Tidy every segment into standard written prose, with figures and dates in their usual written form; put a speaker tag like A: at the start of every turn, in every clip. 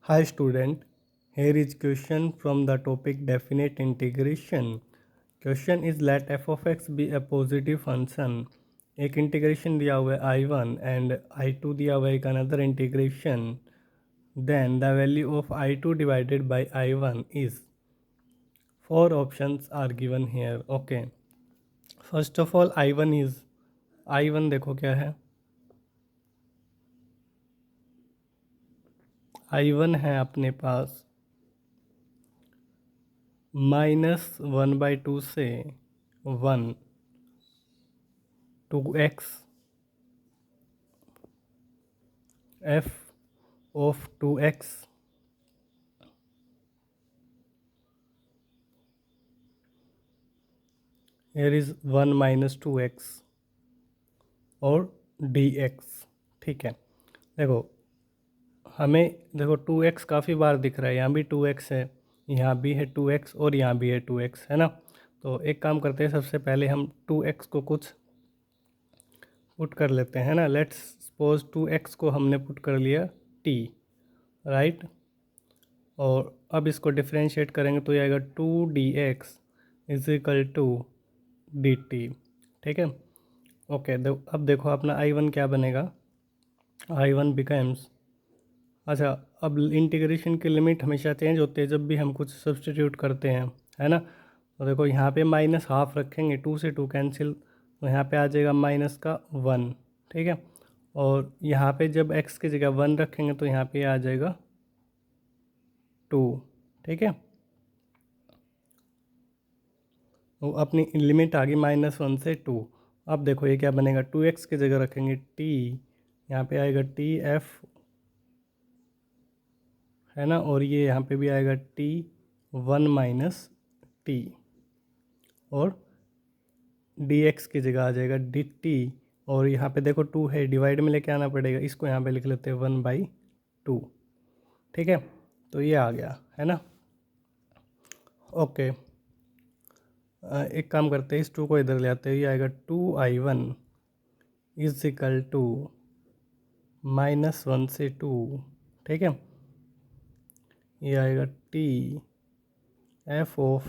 A: Hi student, here is question from the topic definite integration. Question is let f of x be a positive function. एक integration दिया हुआ है I1 and I2 दिया हुआ है एक another integration. Then the value of I2 divided by I1 is. Four options are given here. Okay. First of all I1 is, I1 देखो क्या है, I1 है अपने पास -1/2 से 1 2x f of 2x here is 1 minus 2x और dx. ठीक है, देखो हमें देखो 2x काफ़ी बार दिख रहा है, यहाँ भी 2x है, यहाँ भी है 2x और यहाँ भी है 2x, है ना। तो एक काम करते हैं, सबसे पहले हम 2x को कुछ पुट कर लेते हैं ना। लेट्स सपोज 2x को हमने पुट कर लिया t, राइट। और अब इसको डिफ्रेंशिएट करेंगे तो ये आएगा 2dx is equal to dt। ठीक है, ओके। अब देखो अपना I1 क्या बनेगा, I1 बिकम्स, अच्छा अब इंटीग्रेशन की लिमिट हमेशा चेंज होती है जब भी हम कुछ सब्सटीट्यूट करते हैं, है ना। तो देखो यहाँ पे माइनस हाफ रखेंगे, 2 से 2 कैंसिल, तो यहाँ पे आ जाएगा माइनस का 1। ठीक है, और यहाँ पे जब x की जगह 1 रखेंगे तो यहाँ पे आ जाएगा 2। ठीक है, तो अपनी लिमिट आ गई -1 से 2। अब देखो ये क्या बनेगा, 2x की जगह रखेंगे t, यहाँ पे आएगा टी एफ, है ना, और ये यहाँ पे भी आएगा t1 माइनस टी, और dx की जगह आ जाएगा dt। और यहाँ पे देखो 2 है, डिवाइड में लेके आना पड़ेगा, इसको यहाँ पे लिख लेते हैं 1/2। ठीक है, तो ये आ गया, है ना। ओके, एक काम करते हैं, इस 2 को इधर ले आते हैं, ये आएगा 2I1 इज इक्वल टू -1 से 2। ठीक है, ये आएगा t f of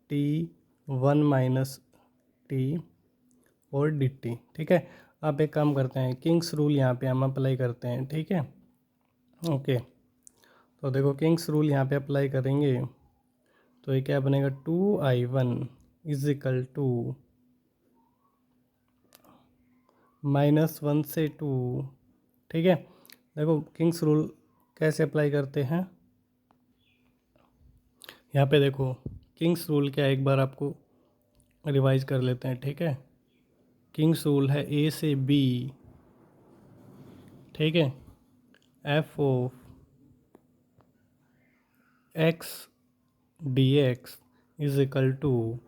A: t1 minus T और dt। ठीक है, अब एक काम करते हैं, किंग्स रूल यहाँ पे हम अप्लाई करते हैं। ठीक है, ओके, तो देखो किंग्स रूल यहाँ पे अप्लाई करेंगे तो ये क्या बनेगा, 2I1 इज इक्वल टू -1 से 2। ठीक है, देखो किंग्स रूल कैसे अप्लाई करते हैं, यहाँ पे देखो किंग्स रूल क्या है, एक बार आपको रिवाइज कर लेते हैं। ठीक है, किंग्स रूल है ए से बी, ठीक है, F of X D X is equal to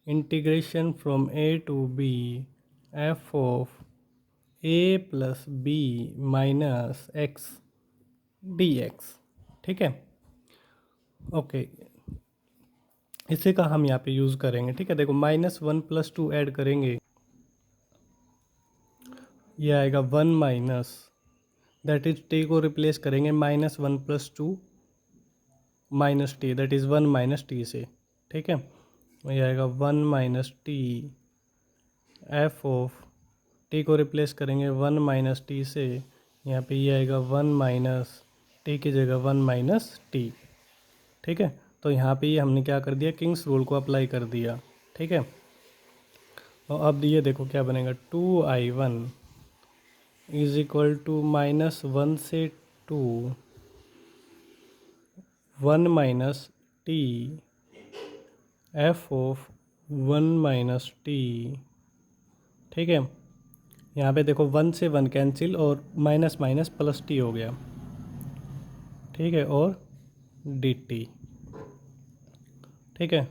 A: integration from A to B F of A plus B minus X D X. ठीक है, ओके, इसी का हम यहाँ पे यूज़ करेंगे। ठीक है, देखो -1 + 2 ऐड करेंगे, ये आएगा 1 माइनस, दैट इज टी को रिप्लेस करेंगे -1 + 2 minus T, that is 1 minus T से। ठीक है, ये आएगा 1 minus T F of, T को रिप्लेस करेंगे 1 माइनस टी से, यहाँ पे ये आएगा 1 माइनस टी की जगह 1 माइनस टी। ठीक है, तो यहाँ पे ये हमने क्या कर दिया, किंग्स रूल को अप्लाई कर दिया। ठीक है, तो अब ये देखो क्या बनेगा, 2I1 इज इक्वल टू -1 से 2 1 minus T F of 1 minus T. ठीक है, यहाँ पे देखो 1 से 1 कैंसिल और माइनस माइनस प्लस टी हो गया। ठीक है, और डी टी। ठीक है,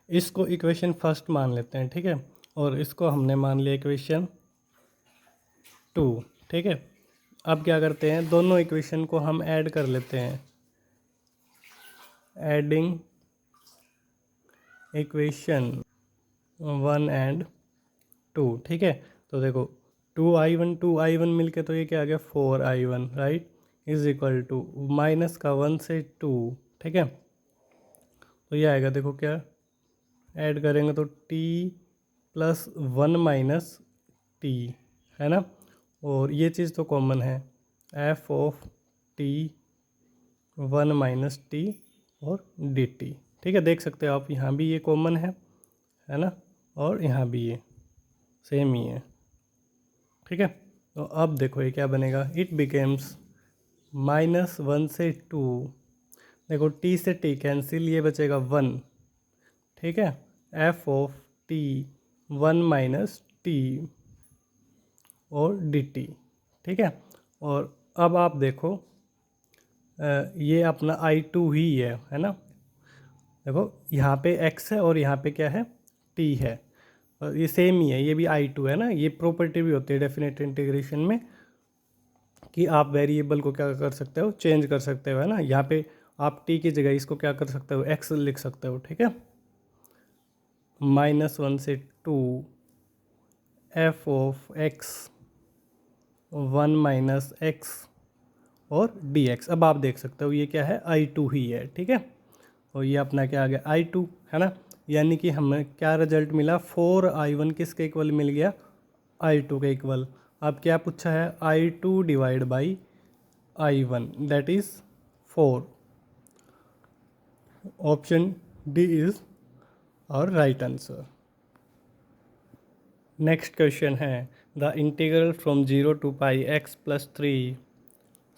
A: इसको इक्वेशन फर्स्ट मान लेते हैं। ठीक है, और इसको हमने मान लिया इक्वेशन 2। ठीक है, अब क्या करते हैं, दोनों इक्वेशन को हम ऐड कर लेते हैं, एडिंग इक्वेशन 1 एंड 2। ठीक है, तो देखो 2I1 मिलके तो ये क्या आ गया 4I1, right. Is equal to minus का 1 से 2, ठीक है। तो ये आएगा, देखो क्या ऐड करेंगे तो t प्लस 1 माइनस टी, है ना। और ये चीज़ तो कॉमन है, f of t 1 minus T और डी टी, ठीक है। देख सकते हो आप, यहाँ भी ये कॉमन है ना, और यहाँ भी ये सेम ही है, ठीक है। तो अब देखो ये क्या बनेगा, इट बिकेम्स माइनस 1 से 2, देखो t से t कैंसिल, ये बचेगा 1, ठीक है। f of t 1 minus T और डी टी, ठीक है। और अब आप देखो ये अपना I2 ही है ना। देखो यहाँ पे x है और यहाँ पे क्या है, t है, और ये सेम ही है, ये भी I2 है ना। ये प्रॉपर्टी भी होती है डेफिनेट इंटीग्रेशन में कि आप वेरिएबल को क्या कर सकते हो, चेंज कर सकते हो, है ना। यहाँ पे आप t की जगह इसको क्या कर सकते हो, x लिख सकते हो, ठीक है। माइनस 1 से 2 f of x 1 minus x और dx। अब आप देख सकते हो ये क्या है, I2 ही है, ठीक है। और ये अपना क्या आ गया, I2, है ना। यानी कि हमें क्या रिजल्ट मिला, 4I1 किसके इक्वल मिल गया, I2 के इक्वल। अब क्या पूछा है, I2 divide by I1 that is 4। Option D is और राइट आंसर। नेक्स्ट क्वेश्चन है, the integral from 0 to pi x plus 3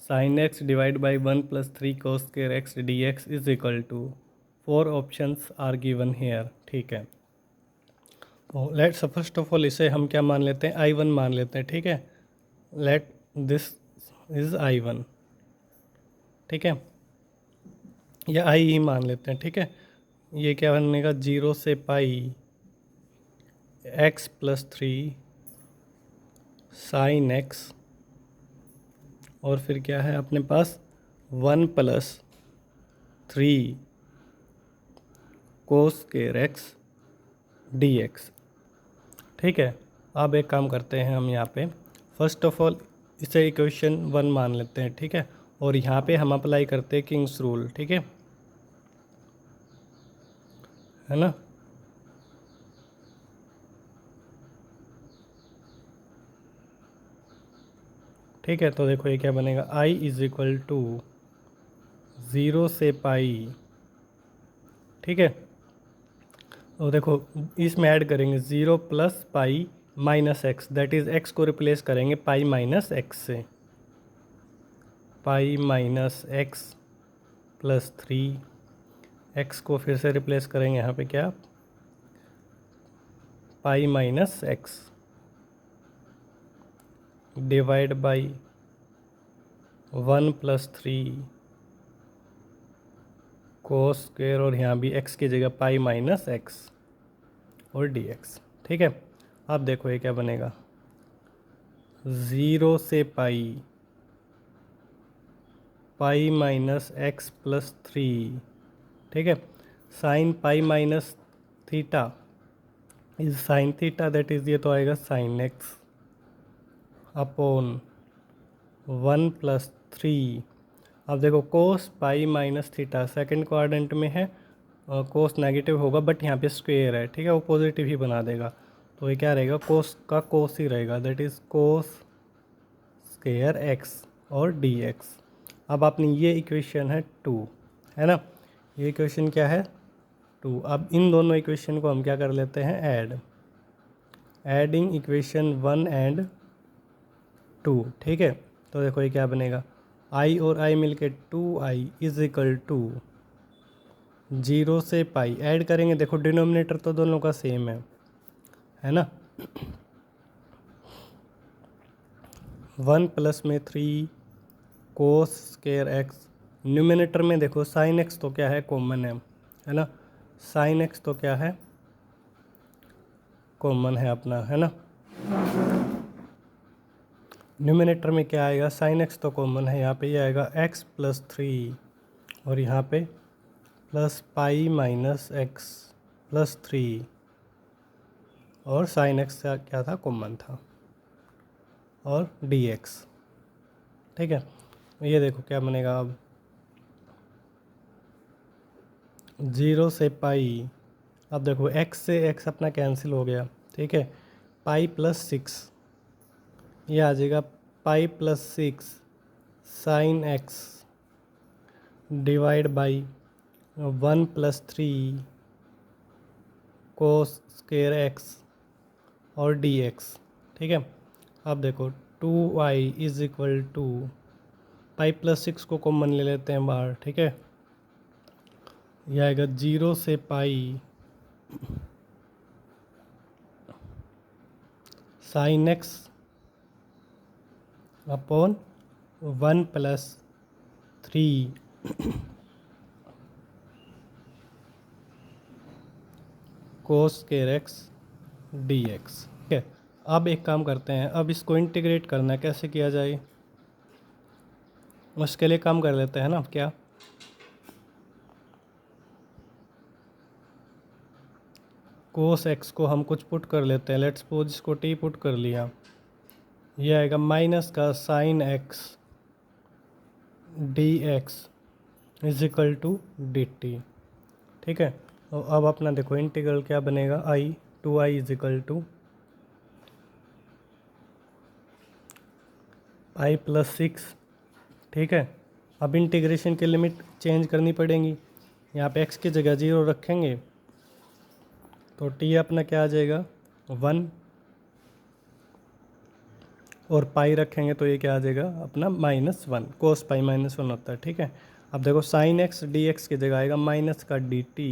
A: sin x divide by 1 plus 3 cos square x dx is equal to, 4 options are given here, ठीक है। तो let's first of all इसे हम क्या मान लेते हैं, I1 मान लेते हैं, ठीक है। लेट दिस इज I1, ठीक है, या I ही मान लेते हैं, ठीक है। ये क्या बनेगा, 0 से पाई x प्लस 3 साइन x, और फिर क्या है अपने पास 1 plus 3 cos square x dx, ठीक है। अब एक काम करते हैं हम यहाँ पे, फर्स्ट ऑफ ऑल इसे इक्वेशन 1 मान लेते हैं, ठीक है। और यहाँ पे हम अप्लाई करते हैं किंग्स रूल, ठीक है ना। ठीक है, तो देखो ये क्या बनेगा, I इज इक्वल टू 0 से पाई, ठीक है। और देखो इसमें ऐड करेंगे 0 plus pi minus x, that is x को रिप्लेस करेंगे पाई माइनस एक्स से, pi minus x plus 3, x को फिर से रिप्लेस करेंगे यहाँ पे क्या, pi minus x divide by 1 plus 3 cos square, और यहाँ भी x की जगह पाई माइनस एक्स और dx, ठीक है। अब देखो ये क्या बनेगा, 0 से पाई पाई माइनस एक्स प्लस 3, ठीक है। Sine pi minus theta is sine theta, that is ये तो आएगा साइन एक्स अपॉन 1 प्लस 3। अब देखो cos pi minus theta second quadrant में है, कोस नेगेटिव होगा बट यहाँ पे स्क्वेयर है, ठीक है, वो पॉजिटिव ही बना देगा। तो ये क्या रहेगा, कोस का कोस ही रहेगा, that is cos square x और डी एक्स। अब अपनी ये इक्वेशन है 2, है ना। ये इक्वेशन क्या है, 2। अब इन दोनों इक्वेशन को हम क्या कर लेते हैं, एडिंग इक्वेशन 1 एंड 2, ठीक है। तो देखो ये क्या बनेगा, I और I मिलके 2I इज इक्वल टू 0 से पाई, ऐड करेंगे, देखो डिनोमिनेटर तो दोनों का सेम है ना। 1 प्लस में 3 कोस स्क्वायर एक्स, न्यूमिनेटर में देखो साइन एक्स तो क्या है, कॉमन है ना। साइन एक्स तो क्या है, कॉमन है अपना, है ना। न्यूमिनेटर में क्या आएगा, साइन एक्स तो कॉमन है, यहाँ पे ये आएगा x प्लस 3, और यहाँ पे plus pi minus x plus 3, और साइन एक्स का क्या था, कॉमन था, और dx, ठीक है। ये देखो क्या बनेगा अब, 0 से पाई। अब देखो x से x अपना कैंसिल हो गया, ठीक है। पाई प्लस 6, ये आ जाएगा pi plus 6 sine x divide by 1 plus 3 cos square x और dx, ठीक है। अब देखो 2i is equal to, pi plus 6 को कॉमन ले लेते हैं बाहर, ठीक है। यह आएगा 0 से pi sine x upon 1 plus 3 cos square x dx, ठीक है। अब एक काम करते हैं, अब इसको इंटीग्रेट करना है, कैसे किया जाए उसके लिए काम कर लेते हैं ना, क्या कोस x को हम कुछ पुट कर लेते हैं, लेट्स सपोज इसको t पुट कर लिया, ये आएगा माइनस का sine x dx is equal to dt, ठीक है। तो अब अपना देखो इंटीग्रल क्या बनेगा, i 2i is equal to pi plus 6, ठीक है। अब इंटीग्रेशन की लिमिट चेंज करनी पड़ेगी, यहाँ पे x की जगह 0 रखेंगे तो t अपना क्या आ जाएगा 1, और पाई रखेंगे तो ये क्या आ जाएगा अपना -1, कोस पाई -1 होता है, ठीक है। अब देखो साइन x dx की जगह आएगा माइनस का dt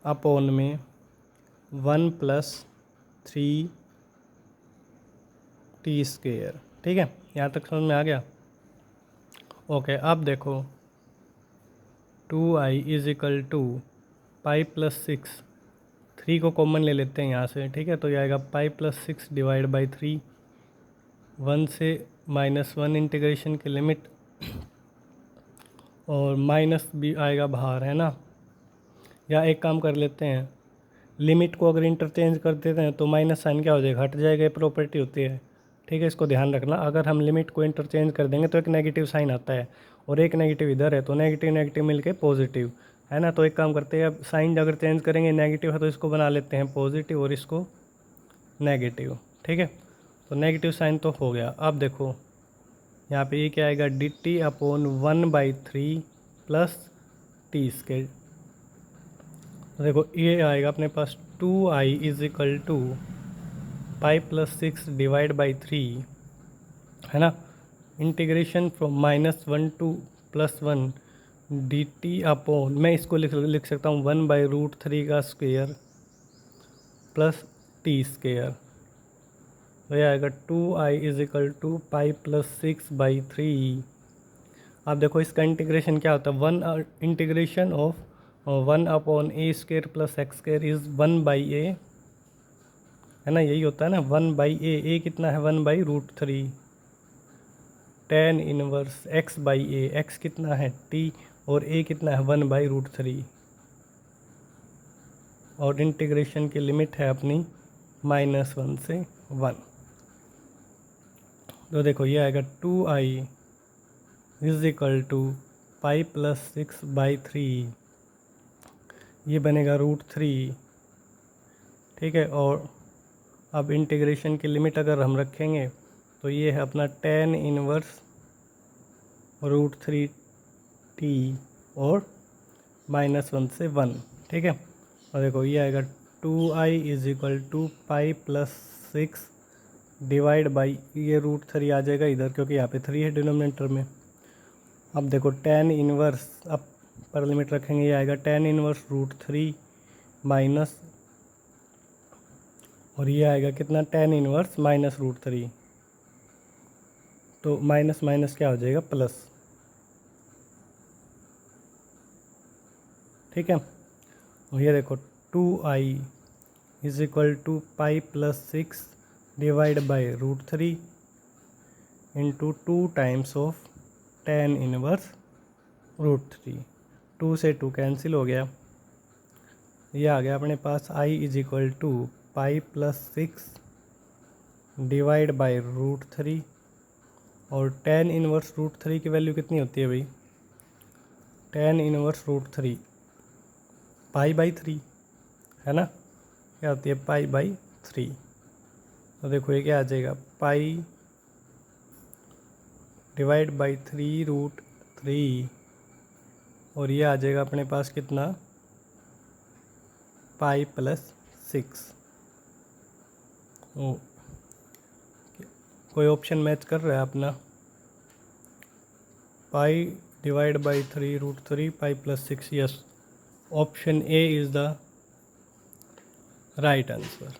A: अपॉन में 1 प्लस 3 टी स्क्वेयर, ठीक है। यहाँ तक समझ में आ गया, ओके। अब देखो 2i is equal to pi plus 6, 3 को कॉमन ले लेते हैं यहाँ से, ठीक है। तो ये आएगा पाई प्लस 6 डिवाइड बाई 3, 1 से -1 इंटीग्रेशन की लिमिट, और माइनस भी आएगा बाहर, है ना। या एक काम कर लेते हैं, लिमिट को अगर इंटरचेंज कर देते हैं तो माइनस साइन क्या हो जाएगा, हट जाएगा, ये प्रॉपर्टी होती है, ठीक है। इसको ध्यान रखना, अगर हम लिमिट को इंटरचेंज कर देंगे तो एक नेगेटिव साइन आता है, और एक नेगेटिव इधर है, तो नेगेटिव नेगेटिव मिलके पॉजिटिव, है ना। तो एक काम करते हैं, अब साइन अगर चेंज करेंगे, नेगेटिव है तो इसको बना लेते हैं पॉजिटिव और इसको नेगेटिव, ठीक है। तो नेगेटिव साइन तो हो गया। अब देखो यहाँ पे ये क्या आएगा, dt upon 1/3 plus T square. तो देखो ये आएगा अपने पास 2i is equal to pi plus 6 divide by 3, है ना। Integration from -1 to +1 dt upon, मैं इसको लिख सकता हूँ 1/√3 का स्क्वेयर प्लस टी स्क्वेयर। तो यह आएगा 2i is equal to pi plus 6/3। अब देखो इसका इंटीग्रेशन क्या होता है, 1 integration of 1 upon A square plus X square is 1/a, है ना, यही होता है ना 1/a। ए कितना है 1/√3, tan इनवर्स x/a, x कितना है t, और a कितना है 1/√3, और इंटीग्रेशन की लिमिट है अपनी -1 से 1। तो देखो ये आएगा 2i is equal to pi plus 6/3, ये बनेगा √3, ठीक है। और अब इंटीग्रेशन की लिमिट अगर हम रखेंगे तो ये है अपना tan इनवर्स √3t और -1 से 1, ठीक है। और देखो ये आएगा 2i is equal to pi plus 6 divide by, ये √3 आ जाएगा इधर क्योंकि यहाँ पे 3 है डिनोमिनेटर में। अब देखो tan इनवर्स, अब पर लिमिट रखेंगे, ये आएगा tan इनवर्स √3 माइनस, और ये आएगा कितना tan इनवर्स -√3, तो माइनस माइनस क्या हो जाएगा प्लस, ठीक है। और ये देखो 2i is equal to pi plus 6 divide by √3 into 2 times of tan inverse √3, 2 से 2 कैंसिल हो गया, ये आ गया अपने पास i is equal to pi plus 6 divide by √3 और tan इनवर्स रूट थ्री की वैल्यू कितनी होती है भाई? tan इनवर्स रूट थ्री π/3 है ना, क्या होती है? π/3। तो देखो ये क्या आ जाएगा, पाई डिवाइड बाई 3√3, और ये आ जाएगा अपने पास कितना, π+6। ओ कोई ऑप्शन मैच कर रहा है अपना? Pi divide by 3√3 π+6, yes, option A is the right answer.